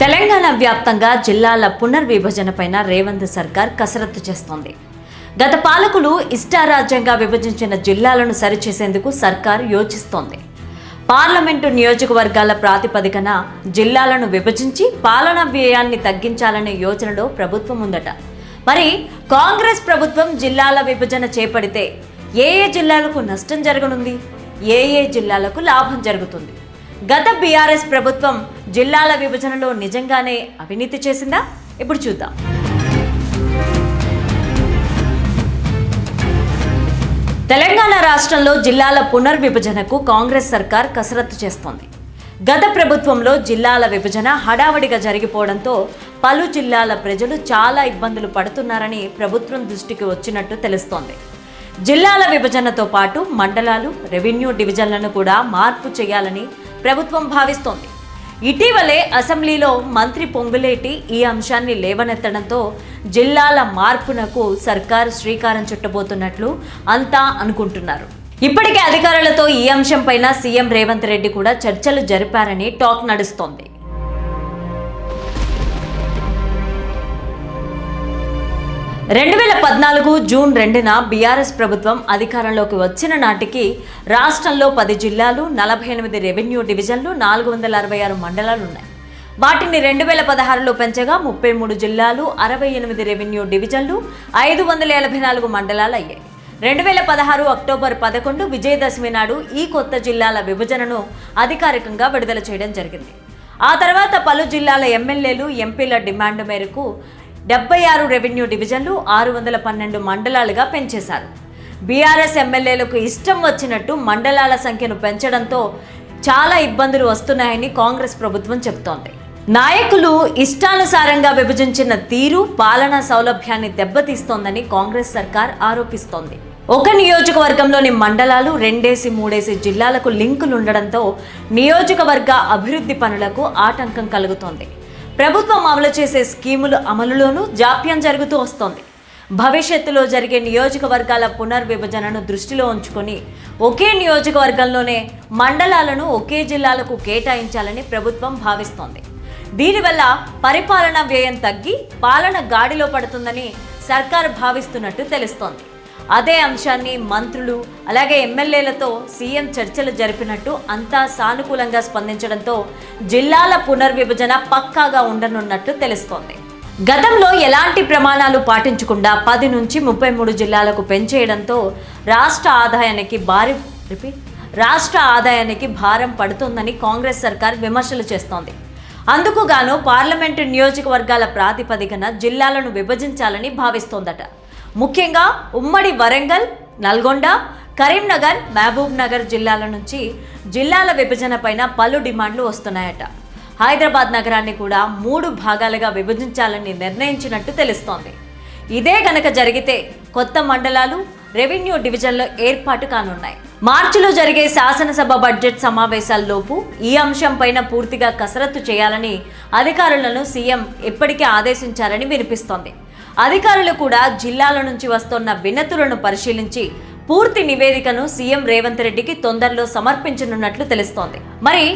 తెలంగాణ వ్యాప్తంగా జిల్లాల పునర్విభజనపైన రేవంత్ సర్కార్ కసరత్తు చేస్తోంది. గత పాలకులు ఇష్టారాజ్యంగా విభజించిన జిల్లాలను సరిచేసేందుకు సర్కార్ యోచిస్తోంది. పార్లమెంటు నియోజకవర్గాల ప్రాతిపదికన జిల్లాలను విభజించి పాలనా వ్యయాన్ని తగ్గించాలనే యోచనలో ప్రభుత్వం ఉందట. మరి కాంగ్రెస్ ప్రభుత్వం జిల్లాల విభజన చేపడితే ఏ జిల్లాలకు నష్టం జరగనుంది, ఏ జిల్లాలకు లాభం జరుగుతుంది? గత బీఆర్ఎస్ ప్రభుత్వం జిల్లాల విభజనలో నిజంగానే అవినీతి చేసిందా? ఇప్పుడు చూద్దాం. తెలంగాణ రాష్ట్రంలో జిల్లాల పునర్విభజనకు కాంగ్రెస్ సర్కార్ కసరత్తు చేస్తోంది. గత ప్రభుత్వంలో జిల్లాల విభజన హడావడిగా జరిగిపోవడంతో పలు జిల్లాల ప్రజలు చాలా ఇబ్బందులు పడుతున్నారని ప్రభుత్వం దృష్టికి వచ్చినట్టు తెలుస్తోంది. జిల్లాల విభజనతో పాటు మండలాలు, రెవెన్యూ డివిజన్లను కూడా మార్పు చేయాలని ప్రభుత్వం భావిస్తోంది. ఇటీవలే అసెంబ్లీలో మంత్రి పొంగులేటి ఈ అంశాన్ని లేవనెత్తడంతో జిల్లాల మార్పునకు సర్కార్ శ్రీకారం చుట్టబోతున్నట్లు అంతా అనుకుంటున్నారు. ఇప్పటికే అధికారులతో ఈ అంశంపైన సీఎం రేవంత్ రెడ్డి కూడా చర్చలు జరిపారని టాక్ నడుస్తోంది. జూన్ 2న బీఆర్ఎస్ ప్రభుత్వం అధికారంలోకి వచ్చిన నాటికి రాష్ట్రంలో 10 జిల్లాలు, 48 రెవెన్యూ డివిజన్లు, 466 మండలాలు ఉన్నాయి. వాటిని 2016లో పెంచగా 33 జిల్లాలు, 68 రెవెన్యూ డివిజన్లు, 584 మండలాలు అయ్యాయి. 2016 అక్టోబర్ 11 విజయదశమి నాడు ఈ కొత్త జిల్లాల విభజనను అధికారికంగా విడుదల చేయడం జరిగింది. ఆ తర్వాత పలు జిల్లాల ఎమ్మెల్యేలు, ఎంపీల డిమాండ్ మేరకు 76 రెవెన్యూ డివిజన్లు, 612 మండలాలుగా పెంచేశారు. బీఆర్ఎస్ ఎమ్మెల్యేలకు ఇష్టం వచ్చినట్టు మండలాల సంఖ్యను పెంచడంతో చాలా ఇబ్బందులు వస్తున్నాయని కాంగ్రెస్ ప్రభుత్వం చెబుతోంది. నాయకులు ఇష్టానుసారంగా విభజించిన తీరు పాలనా సౌలభ్యాన్ని దెబ్బతీస్తోందని కాంగ్రెస్ సర్కార్ ఆరోపిస్తోంది. ఒక నియోజకవర్గంలోని మండలాలు 2-3 జిల్లాలకు లింకులు ఉండడంతో నియోజకవర్గ అభివృద్ధి పనులకు ఆటంకం కలుగుతోంది. ప్రభుత్వం అమలు చేసే స్కీముల అమలులోనూ జాప్యం జరుగుతూ వస్తోంది. భవిష్యత్తులో జరిగే నియోజకవర్గాల పునర్విభజనను దృష్టిలో ఉంచుకొని ఒకే నియోజకవర్గంలోనే మండలాలను ఒకే జిల్లాలకు కేటాయించాలని ప్రభుత్వం భావిస్తోంది. దీనివల్ల పరిపాలనా వ్యయం తగ్గి పాలన గాడిలో పడుతుందని సర్కారు భావిస్తున్నట్టు తెలుస్తోంది. అదే అంశాన్ని మంత్రులు అలాగే ఎమ్మెల్యేలతో సీఎం చర్చలు జరిపినట్టు అంతా సానుకూలంగా స్పందించడంతో జిల్లాల పునర్విభజన పక్కాగా ఉండనున్నట్టు తెలుస్తోంది. గతంలో ఎలాంటి ప్రమాణాలు పాటించకుండా 10 నుంచి 33 జిల్లాలకు పెంచేయడంతో రాష్ట్ర ఆదాయానికి భారం పడుతుందని కాంగ్రెస్ సర్కార్ విమర్శలు చేస్తోంది. అందుకు గాను పార్లమెంటు నియోజకవర్గాల ప్రాతిపదికన జిల్లాలను విభజించాలని భావిస్తోందట. ముఖ్యంగా ఉమ్మడి వరంగల్, నల్గొండ, కరీంనగర్, మహబూబ్ నగర్ జిల్లాల నుంచి జిల్లాల విభజన పైన పలు డిమాండ్లు వస్తున్నాయట. హైదరాబాద్ నగరాన్ని కూడా 3 భాగాలుగా విభజించాలని నిర్ణయించినట్టు తెలుస్తోంది. ఇదే గనక జరిగితే కొత్త మండలాలు, రెవెన్యూ డివిజన్లు ఏర్పాటు కానున్నాయి. మార్చిలో జరిగే శాసనసభ బడ్జెట్ సమావేశాల్లోపు ఈ అంశంపైన పూర్తిగా కసరత్తు చేయాలని అధికారులను సీఎం ఇప్పటికే ఆదేశించారని వినిపిస్తోంది. అధికారులు కూడా జిల్లాల నుంచి వస్తున్న వినతులను పరిశీలించి పూర్తి నివేదికను సీఎం రేవంత్ రెడ్డికి తొందరలో సమర్పించనున్నట్లు తెలుస్తోంది. మరి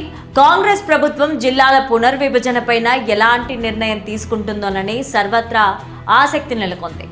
కాంగ్రెస్ ప్రభుత్వం జిల్లాల పునర్విభజన పైన ఎలాంటి నిర్ణయం తీసుకుంటుందోనని సర్వత్రా ఆసక్తి నెలకొంది.